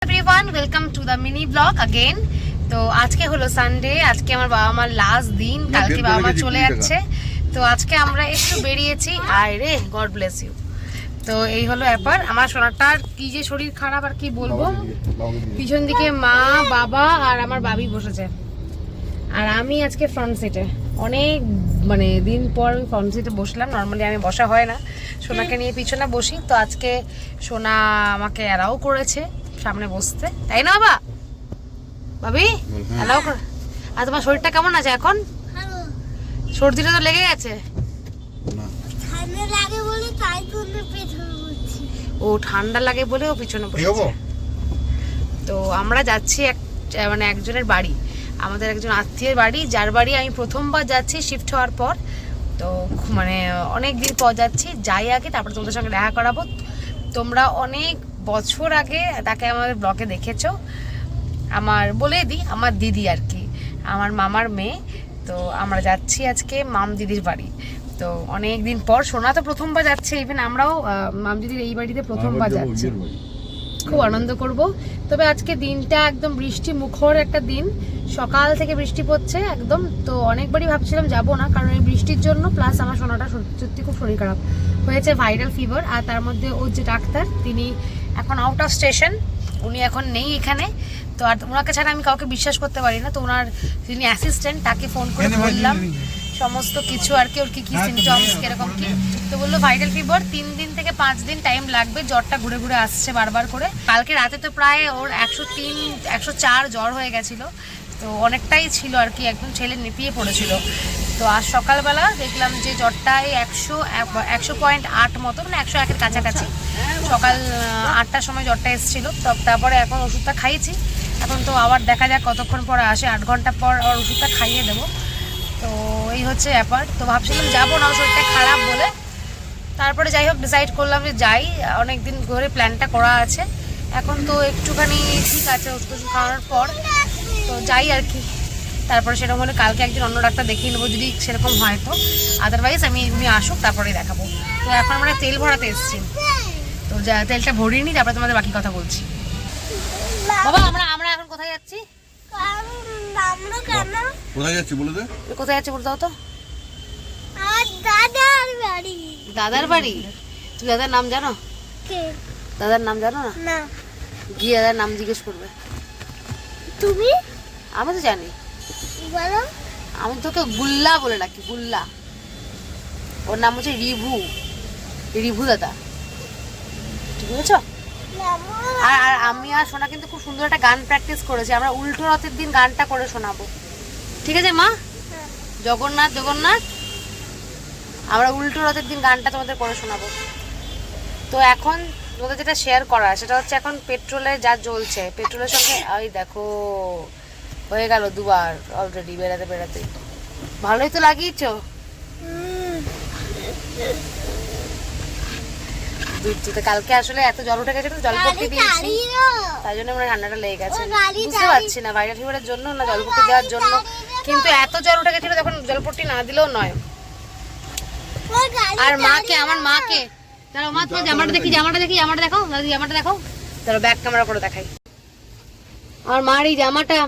everyone, welcome to the mini vlog again. তো আজকে হলো সানডে, আজকে আমার বাবা মার লাস্ট দিন, কালকে বাবা মা চলে যাচ্ছে। তো আজকে আমরা একটু বেরিয়েছি, আরে গড ব্লেস ইউ। তো এই হলো ব্যাপার। আমার সোনাটার কি যে শরীর খারাপ আর কি বলবো। পিছন দিকে মা, বাবা আর আমার বাবি বসেছে, আর আমি আজকে ফ্রন্ট সিটে। অনেক দিন পর ফ্রন্ট সিটে বসলাম। নর্মালি আমি বসা হয় না, সোনাকে নিয়ে পিছনে বসি। তো আজকে সোনা আমাকে অ্যালাউ করেছে সামনে বসতে, তাই না বাবা? ভাবি অ্যালাউ করে। আর তোমার শরীরটা কেমন আছে এখন? সর্দিটা তো লেগে গেছে। ও ঠান্ডা লাগে বলে ও পিছনে বসেছে। তো আমরা যাচ্ছি একজনের বাড়ি, আমাদের একজন আত্মীয়ের বাড়ি, যার বাড়ি আমি প্রথমবার যাচ্ছি শিফট হওয়ার পর। তো অনেক দিন পর যাচ্ছি। যাই আগে, তারপরে তোমাদের সঙ্গে দেখা করাবো। তোমরা অনেক বছর আগে তাকে আমাদের ব্লগে দেখেছো। বলে দিই, আমার দিদি আর কি, আমার মামার মেয়ে। তো আমরা যাচ্ছি আজকে মাম দিদির বাড়ি। তো অনেক দিন পর সোনা তো প্রথমবার যাচ্ছে, ইভেন আমরাও মাম দিদির এই বাড়িতে প্রথমবার যাচ্ছি। খুব আনন্দ করব। তবে আজকে দিনটা একদম বৃষ্টি মুখর একটা দিন, সকাল থেকে বৃষ্টি পড়ছে একদম। তো অনেকবারই ভাবছিলাম যাব না, কারণ এই বৃষ্টির জন্য, প্লাস আমার সোনাটা সত্যি খুব শরীর খারাপ হয়েছে, ভাইরাল ফিভার। আর তার মধ্যে ওর যে ডাক্তার, তিনি এখন আউট অফ স্টেশন, উনি এখন নেই এখানে। তো আর ওনাকে ছাড়া আমি কাউকে বিশ্বাস করতে পারি না। তো ওনার যিনি অ্যাসিস্ট্যান্ট, তাকে ফোন করে বললাম সমস্ত কিছু আর কি, ওর কি কি সিমটমস কিরকম কি। তো বললো ভাইরাল ফিভার 3 দিন থেকে 5 দিন টাইম লাগবে, জ্বরটা ঘুরে ঘুরে আসছে বারবার করে। কালকে রাতে তো প্রায় ওর 103 104 জ্বর হয়ে গেছিলো। তো অনেকটাই ছিল আর কি, একদম ছেলে নেপিয়ে পড়েছিল। তো আজ সকালবেলা দেখলাম যে জ্বরটা 100.8 মতো, 101-এর কাছাকাছি। সকাল 8টার সময় জ্বরটা এসেছিলো। তারপরে এখন ওষুধটা খাইয়েছি। এখন তো আবার দেখা যাক কতক্ষণ পরে আসে, 8 ঘন্টা পর ওর ওষুধটা খাইয়ে দেবো। তো এই হচ্ছে ব্যাপার। তো ভাবছিলাম যাবো না, শরীরটা খারাপ বলে। তারপরে যাই হোক ডিসাইড করলাম যে যাই, অনেক দিন ধরে প্ল্যানটা করা আছে। এখন তো একটুখানি ঠিক আছে ওষুধ খাওয়ানোর পর, তো যাই আর কি। তারপরে সেরকম হলে কালকে একজন অন্য ডাক্তার দেখিয়ে নেবো যদি সেরকম হয়। তো আদারওয়াইজ উনি আসুক তারপরেই দেখাবো। তো এখন আমরা তেল ভরাতে এসেছি, তো তেলটা ভরিয়ে নিই, তারপরে তোমাদের বাকি কথা বলছি। বাবা আমরা এখন কোথায় যাচ্ছি? কোথায় যাচ্ছি বলে দে। কোথায় যাচ্ছি বলতে দাও তো। দাদার বাড়ি। তুমি দাদার নাম জানো? দাদার নাম জানো না? গিয়ে দাদার নাম জিজ্ঞেস করবে। তুমি? আমি তো জানি, আমি তোকে গুল্লা বলে ডাকি, গুল্লা। ওর নাম হচ্ছে রিভু দাদা, ঠিক বুঝেছ? আর আমি আর সোনা কিন্তু খুব সুন্দর একটা গান প্র্যাকটিস করেছি। আমরা উল্টো রথের দিন গানটা করে শোনাবো, ঠিক আছে মা? জগন্নাথ জগন্নাথ, আমরা উল্টো রথের দিন গানটা তোমাদের করে শোনাবো। তো এখন তোমাদের যেটা শেয়ার করা, সেটা হচ্ছে এখন পেট্রোলে যা জ্বলছে, পেট্রোলের সঙ্গে ওই দেখো হয়ে গেল 2 বার অলরেডি বেড়াতে বেড়াতে। ভালোই তো লাগিয়েছ। কালকে আসলে এত জল উঠে গেছে, জলপট্টি দিয়েছি, তাই জন্য আমার ঠান্ডাটা লেগে গেছে। বুঝতে পারছি না ভাইরাল ফিভারের জন্য না জলপট্টি দেওয়ার জন্য, কিন্তু এত জল উঠে গেছিল তখন জলপট্টি না দিলেও নয়। আর আমার মাকে দাঁড়াও মা, তোমার জামাটা দেখি, জামাটা দেখাও দাদি, জামাটা দেখাও। তাহলে ব্যাক ক্যামেরা করে দেখাই। আমার মার এই জামাটা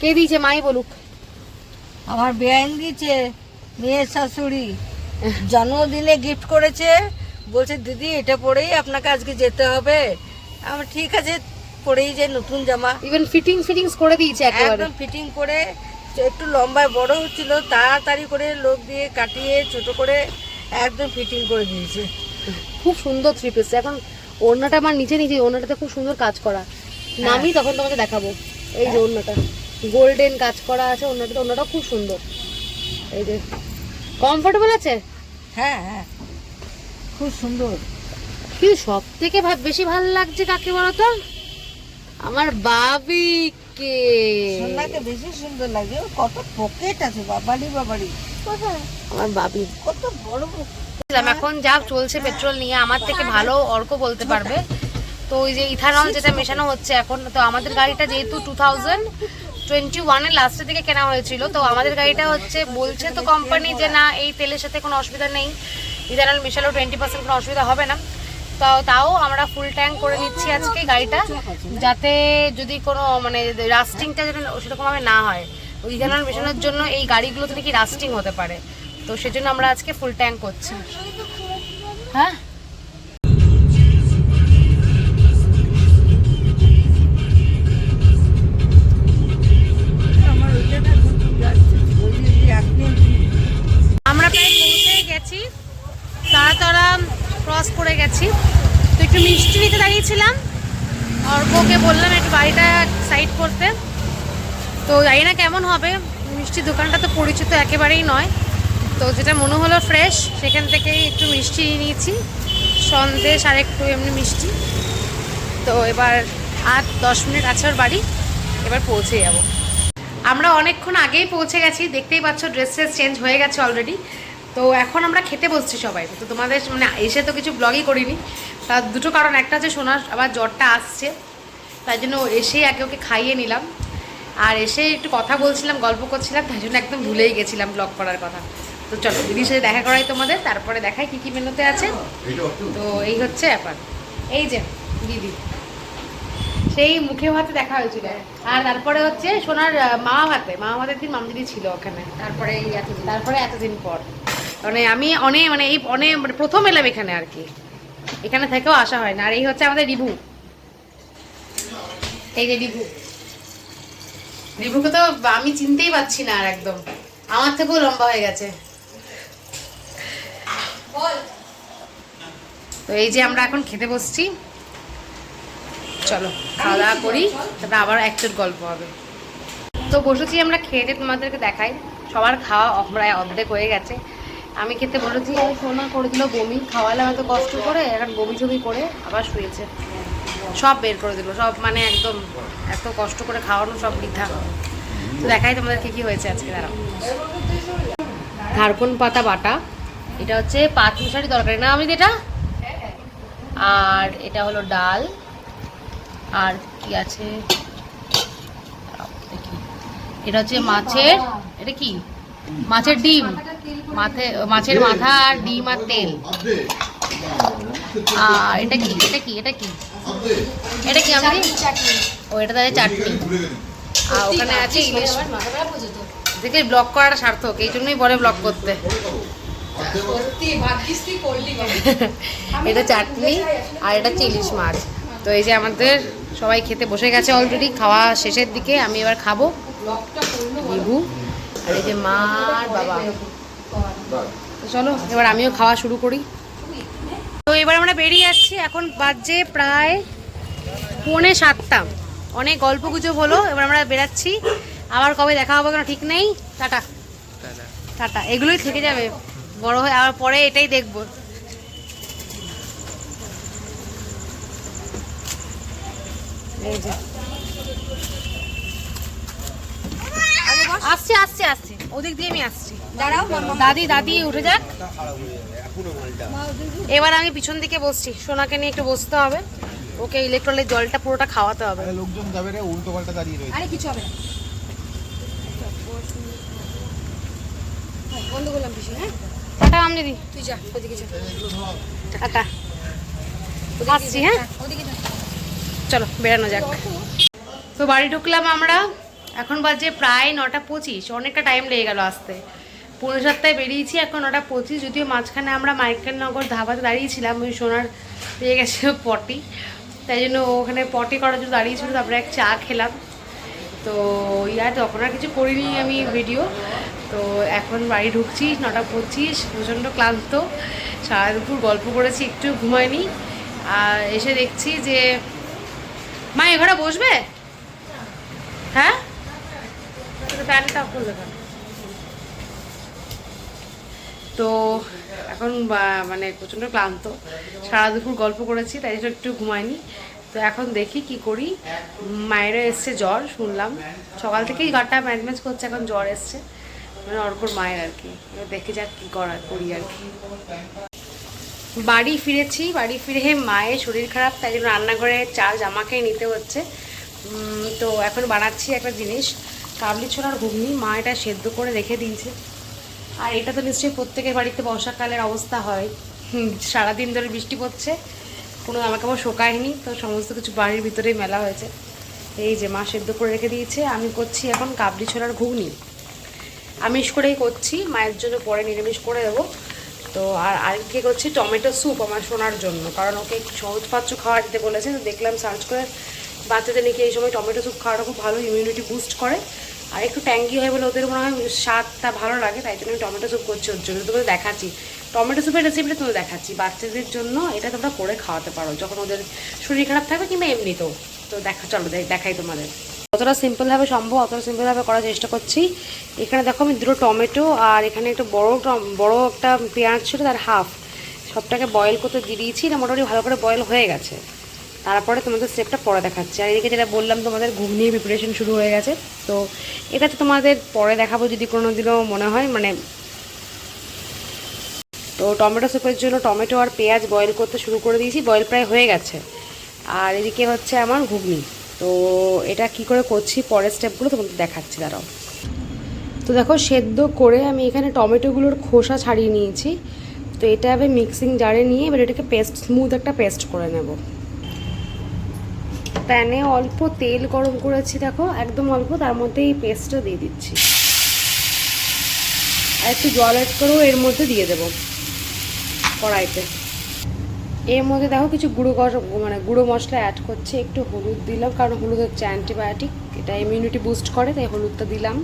কে দিয়েছে মাই বলুক। আমার বেআইন দিয়েছে, মেয়ের শাশুড়ি জন্মদিনে গিফট করেছে। বলছে দিদি এটা পরেই আপনাকে আজকে যেতে হবে। আমার ঠিক আছে, পরেই যে নতুন জামা। ইভেন ফিটিংস করে দিয়েছে একেবারে, একদম ফিটিং করে। একটু লম্বায় বড় হচ্ছিল, তাড়াতাড়ি করে লোক দিয়ে কাটিয়ে ছোট করে একদম ফিটিং করে দিয়েছে। খুব সুন্দর 3 পিস। এখন ওড়নাটা আমার নিচে ওড়নাটাতে খুব সুন্দর কাজ করা, নামি তখন তোমাকে দেখাবো। এই যে ওড়নাটা গোল্ডেন কাজ করা আছে, ওড়নাটা খুব সুন্দর। এই যে কমফোর্টেবল আছে। হ্যাঁ হ্যাঁ, খুব সুন্দর। কিন্তু সব থেকে বেশি ভালো লাগছে কাকে বলতো? আমার বাবিকে। সোনাকে বেশি সুন্দর লাগে। কত পকেট আছে, বাবারি। আমার বাবি কত বড়। এখন যা চলছে পেট্রোল নিয়ে, আমার থেকে ভালো অর্ক বলতে পারবে। তো ওই যে ইথানল যেটা মেশানো হচ্ছে এখন, তো আমাদের গাড়িটা যেহেতু 2021-এর লাস্টের দিকে কেনা হয়েছিল, তো আমাদের গাড়িটা হচ্ছে বলছে তো কোম্পানি যে না এই তেলের সাথে কোনো অসুবিধা নেই, ইথানল মেশালেও 20% কোনো অসুবিধা হবে না। তাও আমরা ফুল ট্যাঙ্ক করে নিচ্ছি আজকে গাড়িটা, যাতে যদি কোনো মানে রাস্টিংটা যেন সেরকমভাবে না হয়। ওই ইথানল মেশানোর জন্য এই গাড়িগুলোতে নাকি রাস্টিং হতে পারে, তো সেজন্য আমরা আজকে ফুল ট্যাঙ্ক করছি। হ্যাঁ আমরা প্রায় পৌঁছে গেছি, তারা ক্রস করে গেছি। তো একটু মিষ্টি নিতে দাঁড়িয়েছিলাম, অর্ককে বললাম একটু গাড়িটা সাইড করতে। তো জানি না কেমন হবে, মিষ্টির দোকানটা তো পরিচিত একেবারেই নয়, তো যেটা মনে হলো ফ্রেশ সেখান থেকে একটু মিষ্টি নিয়েছি, সন্দেশ আর একটু এমনি মিষ্টি। তো এবার 8-10 মিনিট আছে ওর বাড়ি, এবার পৌঁছে যাব। আমরা অনেকক্ষণ আগেই পৌঁছে গেছি, দেখতেই পাচ্ছ ড্রেস চেঞ্জ হয়ে গেছে অলরেডি। তো এখন আমরা খেতে বসছি সবাই। তো তোমাদের মানে এসে তো কিছু ব্লগই করিনি, তার দুটো কারণ। একটা হচ্ছে সোনার আবার জ্বরটা আসছে, তাই জন্য এসেই আগে ওকে খাইয়ে নিলাম, আর এসে একটু কথা বলছিলাম, গল্প করছিলাম, তাই জন্য একদম ভুলেই গেছিলাম ব্লগ করার কথা। তো চলো দিদির সাথে দেখা করাই তোমাদের, তারপরে দেখাই কী কী মেনুতে আছে। তো এই হচ্ছে ব্যাপার, এই যে দিদি সেই মুখে ভাতে দেখা হয়েছিল, আর তারপরে হচ্ছে সোনার মামা ভাতের দিন মামদিদি ছিল ওখানে, তারপরে এতদিন পর মানে আমি মানে প্রথম এলাম এখানে আর কি, এখানে থেকেও আসা হয় না। আর এই হচ্ছে আমাদের রিভু, এই যে রিভুকে তো আমি চিনতেই পারছি না, আর একদম আমার থেকেও লম্বা হয়ে গেছে। তো এই যে আমরা এখন খেতে বসছি, চলো খাওয়া দাওয়া করি, তারপরে আবার একটু গল্প হবে। তো বসেছি আমরা খেতে, তোমাদেরকে দেখাই। সবার খাওয়া প্রায় অর্ধেক হয়ে গেছে, আমি খেতে বলেছি, সোনা করে দিল বমি, খাওয়ালাম এত কষ্ট করে, এখন বমি ছবি করে আবার শুয়েছে, সব বের করে দিল, সব মানে একদম এত কষ্ট করে খাওয়ানো সব বৃথা। তো দেখাই তোমাদেরকে কি হয়েছে আজকে। দাঁড়াও, ঝাড়খন্ড পাতা বাটা, এটা হচ্ছে 5 মিশালি তরকারি না আমি এটা, আর এটা হলো ডাল, আর কি আছে দেখি, এটা হচ্ছে মাছের, এটা কি মাছের ডিম, মাছের মাথা আর ডিম আর তেল। আর এটা কি আমি ও এটা তাহলে চাটনি। আর ওখানে আছে ইলিশ। দেখে ব্লগ করাটা সার্থক, এই জন্যই বলে ব্লগ করতে। এটা চাটনি আর এটা হচ্ছে ইলিশ মাছ। তো এই যে আমাদের সবাই খেতে বসে গেছে অলরেডি, খাওয়া শেষের দিকে, আমি এবার খাবো। লেবু আর এই যে মা আর বাবা। তো চলো এবার আমিও খাওয়া শুরু করি। তো এবার আমরা বেরিয়ে যাচ্ছি, এখন বাজে প্রায় 6:45। অনেক গল্প গুজব হলো, এবার আমরা বেরাচ্ছি। আবার কবে দেখা হবে কোনো ঠিক নেই। টাটা টাটা, এগুলোই থেকে যাবে বড় হয়ে, আবার পরে এটাই দেখবো। এই যে আসছে ওদিক দিয়ে আমি আসছি, দাদি উঠে যাক। এবার আমি পিছন দিকে বসছি, সোনাকে নিয়ে একটু বসতে হবে, ওকে ইলেকট্রলের জলটা পুরোটা খাওয়াতে হবে। লোকজন যাবে রে, উল্টো পাল্টা দাঁড়িয়ে রয়েছে। আরে কিছু হবে না, বন্ধ করলাম পিছু। হ্যাঁ টাটা আম দিদি, তুই যা ওদিকে যা, টাটা আসছি। হ্যাঁ চলো বেরানো যাক। তো বাড়ি ঢুকলাম আমরা, এখন বাজে প্রায় 9:25, অনেকটা টাইম লেগে গেল আসতে। 7:45 বেরিয়েছি, এখন 9:25। যদিও মাঝখানে আমরা মাইকেলনগর ধাবাতে দাঁড়িয়েছিলাম, ওই সোনার পেয়ে গেছে পটি, তাই জন্য ওখানে পটি করার জন্য দাঁড়িয়েছিল, তারপরে এক চা খেলাম। তো তখন আর কিছু করিনি আমি ভিডিও। তো এখন বাড়ি ঢুকছি 9:25, প্রচণ্ড ক্লান্ত, সারা দুপুর গল্প করেছি, একটু ঘুমাইনি। আর এসে দেখছি যে মা এ ঘরে বসবে, হ্যাঁ প্যান্টটা খুলবে কেন। তো এখন মানে প্রচণ্ড ক্লান্ত, সারা দুপুর গল্প করেছি, তাই জন্য একটু ঘুমাইনি। তো এখন দেখি কি করি। মায়েরও এসছে জ্বর, শুনলাম সকাল থেকেই গাটা ম্যাজম্যাজ করছে, এখন জ্বর এসছে, মানে অর্কর মায়ের আর কি। এবার দেখে যাক কী করি আর কি। বাড়ি ফিরেছি, বাড়ি ফিরে মায়ের শরীর খারাপ, তাই জন্য রান্নাঘরে চাল জামাকে নিতে হচ্ছে। তো এখন বানাচ্ছি একটা জিনিস, কাবলি ছোলার ঘুগনি। মা এটা সেদ্ধ করে রেখে দিয়েছে। আর এটা তো নিশ্চয়ই প্রত্যেকের বাড়িতে বর্ষাকালের অবস্থা হয়, সারাদিন ধরে বৃষ্টি পড়ছে, কোনো জামাকাপড় শোকায়নি, তো সমস্ত কিছু বাড়ির ভিতরেই মেলা হয়েছে। এই যে মা সেদ্ধ করে রেখে দিয়েছে, আমি করছি এখন কাবলি ছোলার ঘুগনি। আমিষ করেই করছি, মায়ের জন্য পরে নিরামিষ করে দেবো। তো আর আরেককে করছি টমেটো স্যুপ আমার সোনার জন্য, কারণ ওকে সহজ পাচ্ছ খাওয়া দিতে বলেছে। তো দেখলাম সার্চ করে বাচ্চাদের নাকি এই সময় টমেটো স্যুপ খাওয়াটা খুব ভালো, ইমিউনিটি বুস্ট করে, আর একটু ট্যাঙ্গি হয় বলে ওদের মনে হয় স্বাদটা ভালো লাগে, তাই জন্য আমি টমেটো স্যুপ করছি ওর জন্য। তোমাদের দেখাচ্ছি টমেটো স্যুপের রেসিপিটা, তোমাদের দেখাচ্ছি। বাচ্চাদের জন্য এটা তোমরা করে খাওয়াতে পারো যখন ওদের শরীর খারাপ থাকবে কিংবা এমনিতেও। তো চলো দেখাই তোমাদের। যতটা সিম্পলভাবে সম্ভব অতটা সিম্পলভাবে করার চেষ্টা করছি। এখানে দেখো আমি 2টো টমেটো আর এখানে একটা বড় একটা পেঁয়াজ ছিল, তার হাফ, সবটাকে বয়েল করতে দিয়ে দিয়েছি। এটা মোটামুটি ভালো করে বয়েল হয়ে গেছে। তারপরে তোমাদের স্টেপটা পরে দেখাচ্ছি। আর এদিকে যেটা বললাম তোমাদের ঘুগনির প্রিপারেশন শুরু হয়ে গেছে। তো এটা তো তোমাদের পরে দেখাবো যদি কোনো দিনও মনে হয় মানে। তো টমেটো স্যুপের জন্য টমেটো আর পেঁয়াজ বয়েল করতে শুরু করে দিয়েছি, বয়েল প্রায় হয়ে গেছে। আর এদিকে হচ্ছে আমার ঘুগনি। তো এটা কি করে করছি পরের স্টেপগুলো তোমাদের দেখাচ্ছি, দাঁড়াও। তো দেখো সেদ্ধ করে আমি এখানে টমেটোগুলোর খোসা ছাড়িয়ে নিয়েছি। তো এটা আমি মিক্সিং জারে নিয়ে এবার এটাকে স্মুথ একটা পেস্ট করে নেব। প্যানে অল্প তেল গরম করেছি, দেখো একদম অল্প, তার মধ্যে এই পেস্টটা দিয়ে দিচ্ছি। আর একটু জল অ্যাড করেও এর মধ্যে দিয়ে দেবো কড়াইতে। এর মধ্যে দেখো কিছু গুঁড়ো মশলা অ্যাড করছি। একটু হলুদ দিলাম, কারণ হলুদ হচ্ছে অ্যান্টিবায়োটিক, এটা ইমিউনিটি বুস্ট করে, তাই হলুদটা দিলাম।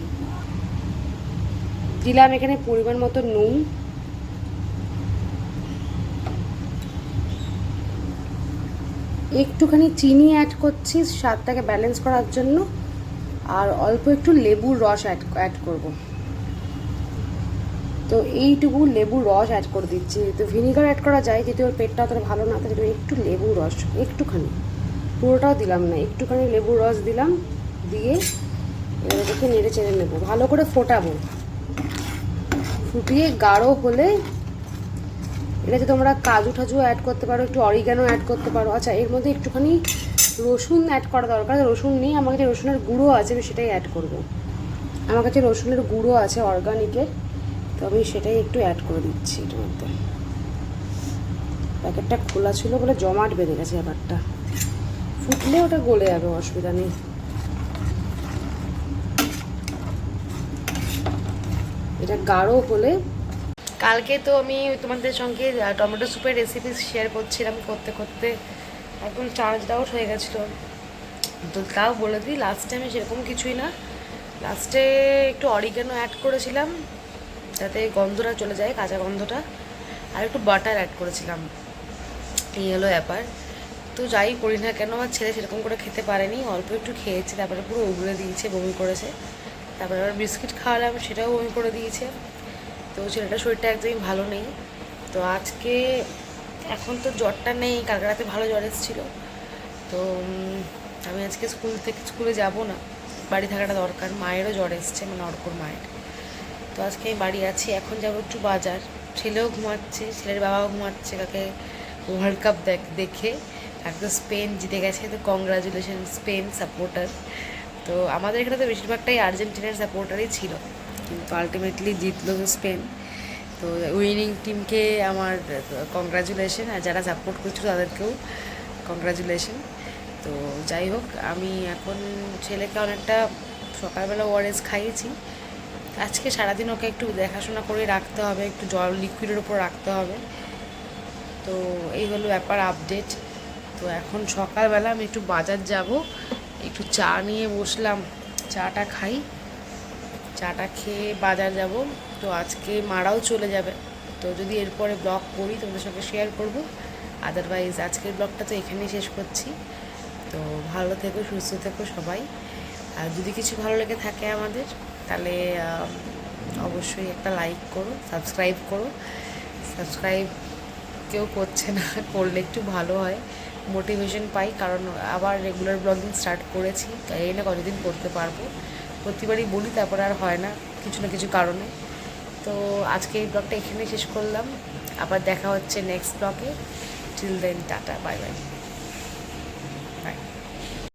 এখানে পরিমাণ মতো নুন, একটুখানি চিনি অ্যাড করছি স্বাদটাকে ব্যালেন্স করার জন্য, আর অল্প একটু লেবুর রস অ্যাড করব। তো এইটুকু লেবুর রস অ্যাড করে দিচ্ছি। তো ভিনিগার অ্যাড করা যায়, যদি ওর পেটটা অতটা ভালো না থাকে, একটু লেবুর রস, একটুখানি, পুরোটাও দিলাম না, একটুখানি লেবুর রস দিলাম। দিয়ে এটাকে নেড়ে চেড়ে নেবো, ভালো করে ফোটাবো। ফুটিয়ে গাঢ় হলে এটাতে তোমরা কাজু টাজু অ্যাড করতে পারো, একটু অরিগানো অ্যাড করতে পারো। আচ্ছা, এর মধ্যে একটুখানি রসুন অ্যাড করা দরকার। রসুন নেই, আমার কাছে রসুনের গুঁড়ো আছে, আমি সেটাই অ্যাড করবো। আমার কাছে রসুনের গুঁড়ো আছে অর্গানিকের, তো আমি সেটাই একটু অ্যাড করে দিচ্ছি এটার মধ্যে। প্যাকেটটা খোলা ছিল বলে জমাট বেঁধে গেছে ব্যাপারটা, ফুটলে ওটা গলে যাবে, অসুবিধা নেই। এটা গাঢ় হলে, কালকে তো আমি তোমাদের সঙ্গে টমেটো স্যুপের রেসিপি শেয়ার করছিলাম, করতে করতে এখন চার্জ আউট হয়ে গেছিলো। তো তাও বলে দিই, লাস্টে আমি সেরকম কিছুই না, লাস্টে একটু অরিগানো অ্যাড করেছিলাম যাতে গন্ধটা চলে যায়, কাঁচা গন্ধটা, আর একটু বাটার অ্যাড করেছিলাম। এই হলো ব্যাপার। তো যাই করি না কেন, আমার ছেলে সেরকম করে খেতে পারেনি, অল্প একটু খেয়েছে, তারপরে পুরো উগলে দিয়েছে, বমি করেছে। তারপরে আবার বিস্কিট খাওয়ালাম, সেটাও বমি করে দিয়েছে। তো ছেলেটার শরীরটা একদমই ভালো নেই। তো আজকে এখন তো জ্বরটা নেই, কালকে রাতে ভালো জ্বর এসেছিলো। তো আমি আজকে স্কুলে যাব না, বাড়ি থাকাটা দরকার। মায়েরও জ্বর এসছে, মানে অর্কর মায়ের। তো আজকে আমি বাড়ি আছি, এখন যাবো একটু বাজার। ছেলেও ঘুমাচ্ছে, ছেলের বাবাও ঘুমাচ্ছে, কাকে ওয়ার্ল্ড কাপ দেখে। একদম স্পেন জিতে গেছে, তো কংগ্রাচুলেশন স্পেন সাপোর্টার। তো আমাদের এখানে তো বেশিরভাগটাই আর্জেন্টিনার সাপোর্টারই ছিল, কিন্তু আলটিমেটলি জিতলো স্পেন। তো উইনিং টিমকে আমার কংগ্রাচুলেশন, আর যারা সাপোর্ট করছিল তাদেরকেও কংগ্রাচুলেশন। তো যাই হোক, আমি এখন ছেলেকে অনেকটা সকালবেলা ওআরএস খাইয়েছি। আজকে সারাদিন ওকে একটু দেখাশোনা করে রাখতে হবে, একটু জল লিকুইডের উপর রাখতে হবে। তো এই হলো ব্যাপার, আপডেট। তো এখন সকালবেলা আমি একটু বাজার যাব, একটু চা নিয়ে বসলাম, চাটা খাই, চাটা খেয়ে বাজার যাব। তো আজকে মারাও চলে যাবে, তো যদি এরপরে ব্লগ করি তোমাদের সঙ্গে শেয়ার করব। আদারওয়াইজ আজকের ব্লগটা তো এখানেই শেষ করছি। তো ভালো থেকো, সুস্থ থেকো সবাই। আর যদি কিছু ভালো লেগে থাকে আমাদের, তাহলে অবশ্যই একটা লাইক করো, সাবস্ক্রাইব করো। সাবস্ক্রাইব কেউ করছে না, করলে একটু ভালো হয়, মোটিভেশন পাই, কারণ আবার রেগুলার ব্লগিং স্টার্ট করেছি, এই না কতদিন করতে পারবো। প্রতিবারই বলি, তারপর আর হয় না কিছু না কিছু কারণে। তো আজকে এই ব্লগটা এখানেই শেষ করলাম, আবার দেখা হচ্ছে নেক্সট ব্লগে। Till then, tata, bye by.